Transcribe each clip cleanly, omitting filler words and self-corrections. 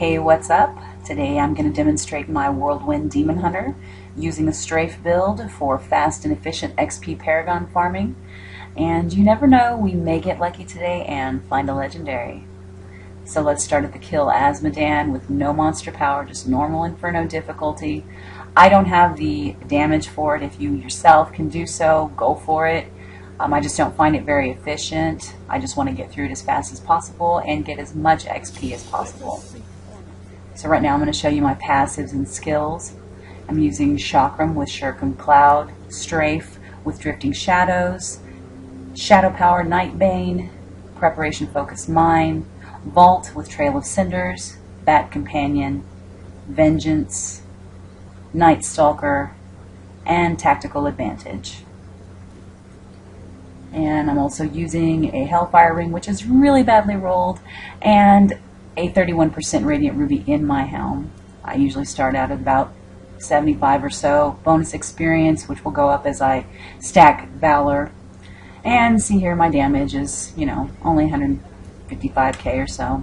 Hey, what's up? Today I'm going to demonstrate my Whirlwind Demon Hunter using a Strafe build for fast and efficient XP Paragon farming. And you never know, we may get lucky today and find a legendary. So let's start at the kill Asmodan with no monster power, just normal Inferno difficulty. I don't have the damage for it. If you yourself can do so, go for it. I just don't find it very efficient. I just want to get through it as fast as possible and get as much XP as possible. So right now I'm going to show you my passives and skills. I'm using Chakram with Shuriken Cloud, Strafe with Drifting Shadows, Shadow Power Nightbane, Preparation Focused Mind, Vault with Trail of Cinders, Bat Companion, Vengeance, Night Stalker, and Tactical Advantage. And I'm also using a Hellfire Ring, which is really badly rolled, and a 31% Radiant Ruby in my helm. I usually start out at about 75 or so. Bonus experience, which will go up as I stack Valor. And see here, my damage is, only 155k or so.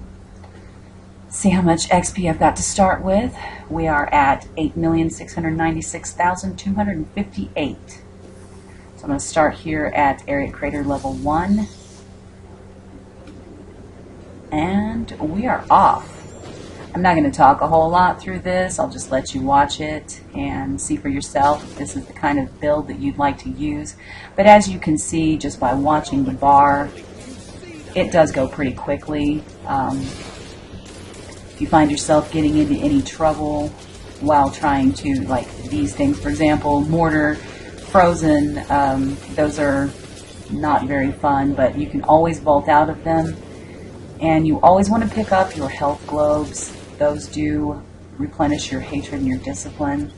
See how much XP I've got to start with. We are at 8,696,258. So I'm going to start here at Area Crater level 1. And we are off. I'm not going to talk a whole lot through this. I'll just let you watch it and see for yourself if this is the kind of build that you'd like to use. But as you can see just by watching the bar, it does go pretty quickly. If you find yourself getting into any trouble while trying to, like these things, for example, Mortar, Frozen, those are not very fun, but you can always vault out of them. And you always want to pick up your health globes. Those do replenish your hatred and your discipline.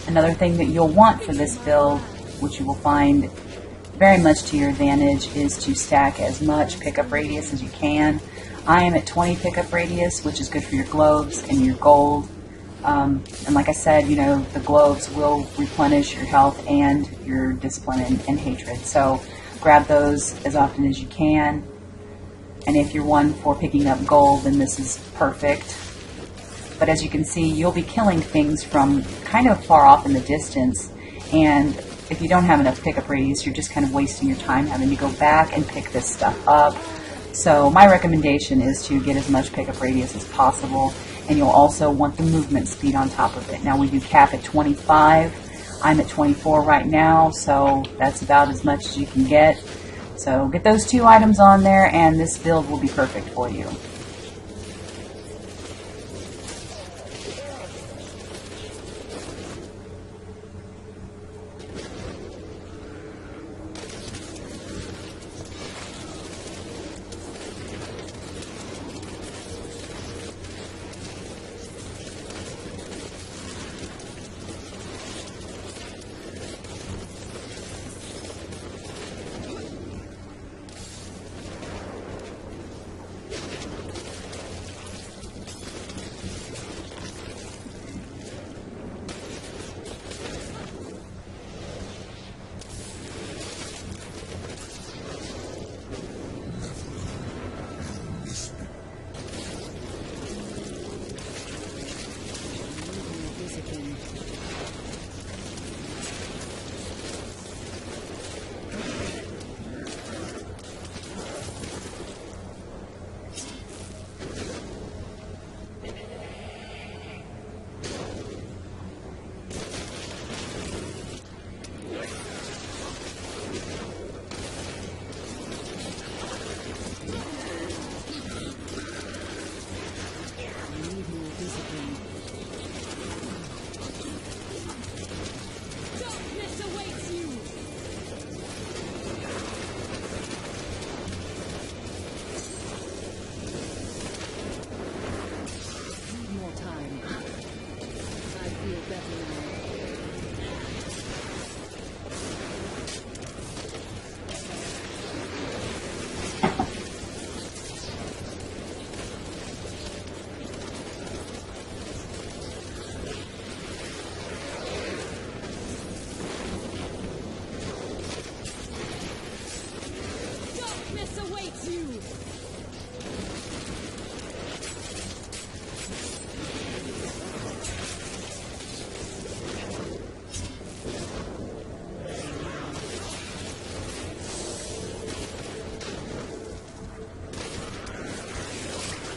Another thing that you'll want for this build, which you will find very much to your advantage, is to stack as much pickup radius as you can. I am at 20 pickup radius, which is good for your globes and your gold. And like I said, the globes will replenish your health and your discipline and hatred. So grab those as often as you can. And if you're one for picking up gold, then this is perfect. But as you can see, you'll be killing things from kind of far off in the distance. And if you don't have enough pickup radius, you're just kind of wasting your time having to go back and pick this stuff up. So my recommendation is to get as much pickup radius as possible. And you'll also want the movement speed on top of it. Now we do cap at 25. I'm at 24 right now, so that's about as much as you can get. So get those two items on there and this build will be perfect for you.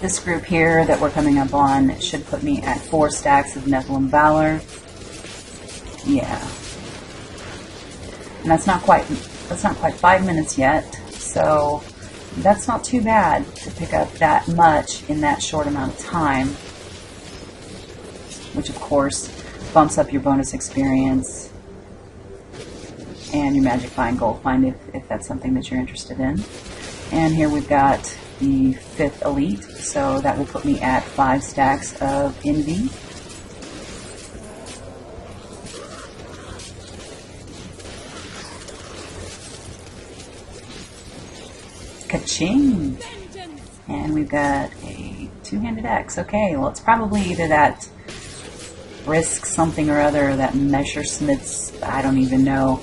This group here that we're coming up on should put me at 4 stacks of Nephilim Valor. Yeah. And that's not quite 5 minutes yet, so that's not too bad to pick up that much in that short amount of time. Which of course bumps up your bonus experience and your Magic Find Gold Find if that's something that you're interested in. And here we've got the 5th Elite, so that will put me at 5 stacks of Envy. Ka-ching! And we've got a 2-handed X. Okay, well it's probably either that Risk something or other, that Messersmith's, I don't even know.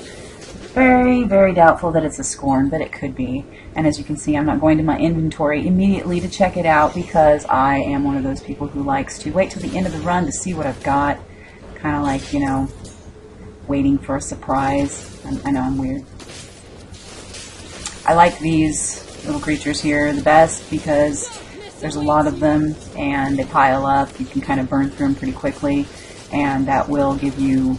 Very, very doubtful that it's a Skorn, but it could be. And as you can see, I'm not going to my inventory immediately to check it out because I am one of those people who likes to wait till the end of the run to see what I've got. Kind of like, you know, waiting for a surprise. I know I'm weird. I like these little creatures here the best because there's a lot of them and they pile up. You can kind of burn through them pretty quickly, and that will give you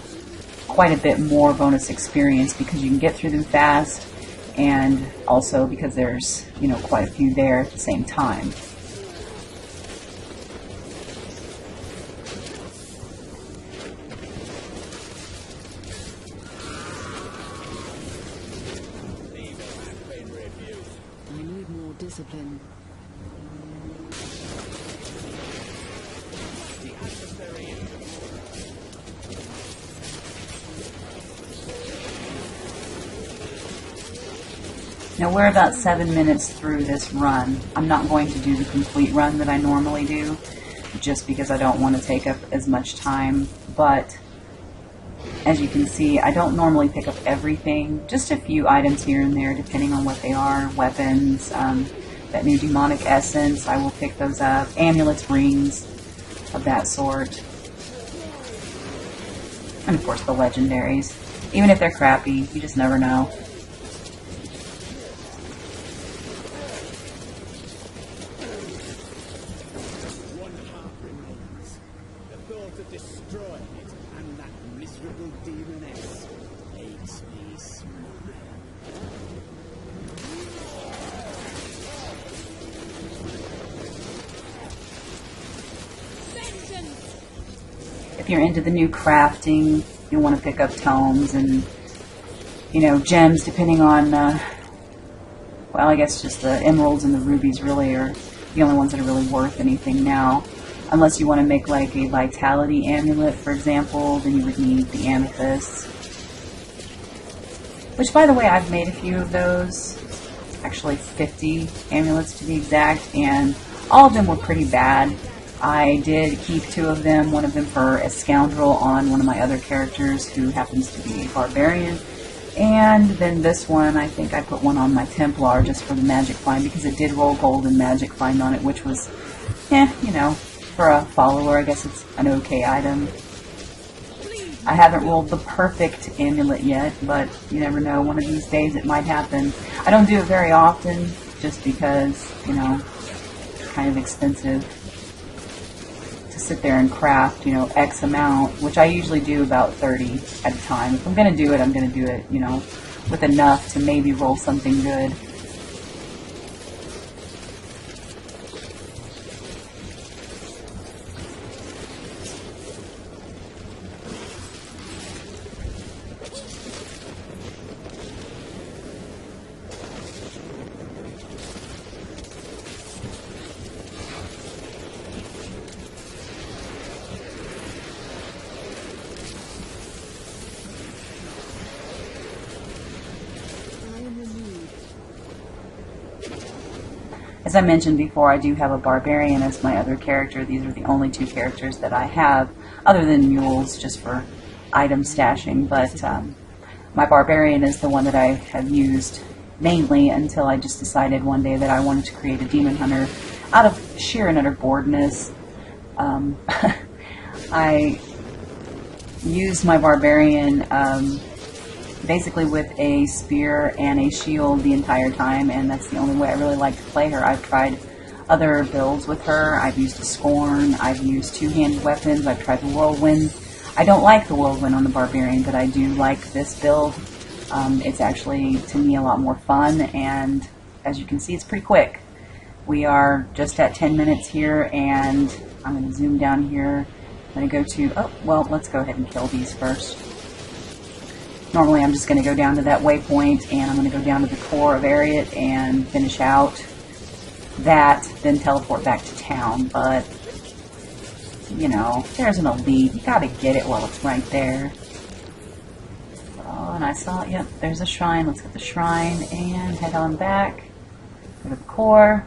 quite a bit more bonus experience because you can get through them fast, and also because there's, you know, quite a few there at the same time. I need more discipline. Now we're about 7 minutes through this run. I'm not going to do the complete run that I normally do, just because I don't want to take up as much time, but as you can see, I don't normally pick up everything, just a few items here and there depending on what they are. Weapons, that new demonic essence, I will pick those up. Amulets, rings, of that sort. And of course the legendaries. Even if they're crappy, you just never know. If you're into the new crafting, you want to pick up tomes and, you know, gems, depending on, well, I guess just the emeralds and the rubies really are the only ones that are really worth anything now. Unless you want to make like a vitality amulet, for example, then you would need the amethysts. Which, by the way, I've made a few of those. Actually 50 amulets to be exact, and all of them were pretty bad. I did keep 2 of them, one of them for a scoundrel on one of my other characters who happens to be a barbarian. And then this one, I think I put one on my Templar just for the Magic Find because it did roll gold and Magic Find on it, which was, you know, for a follower, I guess it's an okay item. I haven't rolled the perfect amulet yet, but you never know, one of these days it might happen. I don't do it very often just because, you know, it's kind of expensive to sit there and craft, you know, X amount, which I usually do about 30 at a time. If I'm going to do it, I'm going to do it, you know, with enough to maybe roll something good. As I mentioned before, I do have a barbarian as my other character. These are the only 2 characters that I have, other than mules, just for item stashing. But my barbarian is the one that I have used mainly until I just decided one day that I wanted to create a demon hunter out of sheer and utter boredness. I used my barbarian basically with a spear and a shield the entire time, and that's the only way I really like to play her. I've tried other builds with her. I've used a Skorn, I've used two-handed weapons, I've tried the Whirlwind. I don't like the Whirlwind on the Barbarian, but I do like this build. It's actually, to me, a lot more fun, and as you can see, it's pretty quick. We are just at 10 minutes here, and I'm going to zoom down here. I'm going to go to, oh, well, let's go ahead and kill these first. Normally I'm just going to go down to that waypoint, and I'm going to go down to the core of Ariat and finish out that, then teleport back to town. But, you know, there's an elite. You got to get it while it's right there. Oh, and I saw, yep, there's a shrine. Let's get the shrine and head on back. Go to the core.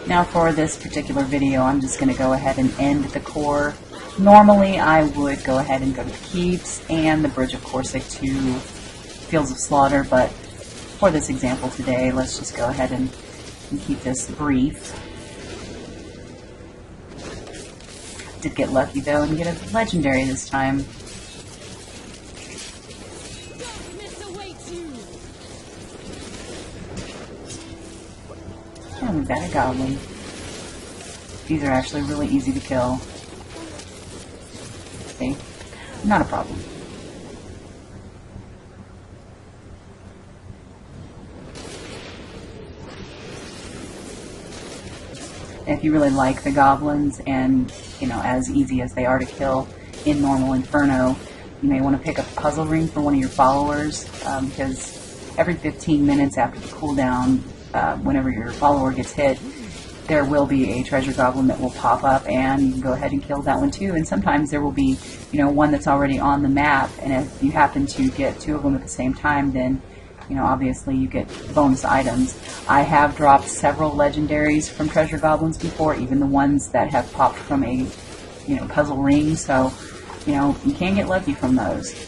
Now for this particular video, I'm just going to go ahead and end the core. Normally, I would go ahead and go to the keeps and the Bridge of Corsic to Fields of Slaughter, but for this example today, let's just go ahead and keep this brief. Did get lucky though and get a legendary this time. And we've got a goblin. These are actually really easy to kill. See? Not a problem. If you really like the goblins and, you know, as easy as they are to kill in normal Inferno, you may want to pick up a puzzle ring for one of your followers, because every 15 minutes after the cooldown, whenever your follower gets hit, there will be a treasure goblin that will pop up, and you can go ahead and kill that one too. And sometimes there will be, you know, one that's already on the map, and if you happen to get two of them at the same time, then, you know, obviously you get bonus items. I have dropped several legendaries from treasure goblins before, even the ones that have popped from a, you know, puzzle ring, so, you know, you can get lucky from those.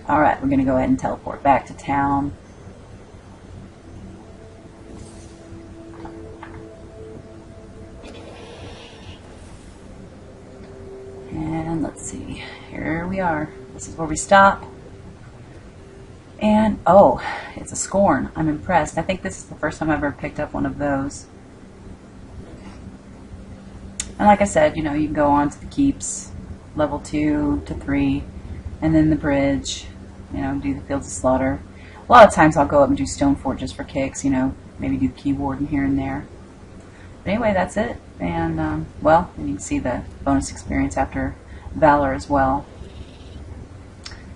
Alright, we're going to go ahead and teleport back to town. And let's see, here we are. This is where we stop. And, oh, it's a Skorn. I'm impressed. I think this is the first time I've ever picked up one of those. And like I said, you know, you can go on to the keeps, level 2 to 3, and then the bridge. You know, do the Fields of Slaughter. A lot of times I'll go up and do Stonefort just for kicks, you know, maybe do the Key Warden here and there. But anyway, that's it. And, well, and you can see the bonus experience after Valor as well.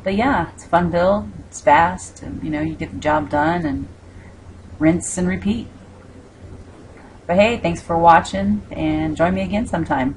But yeah, it's a fun build, it's fast, and, you know, you get the job done and rinse and repeat. But hey, thanks for watching, and join me again sometime.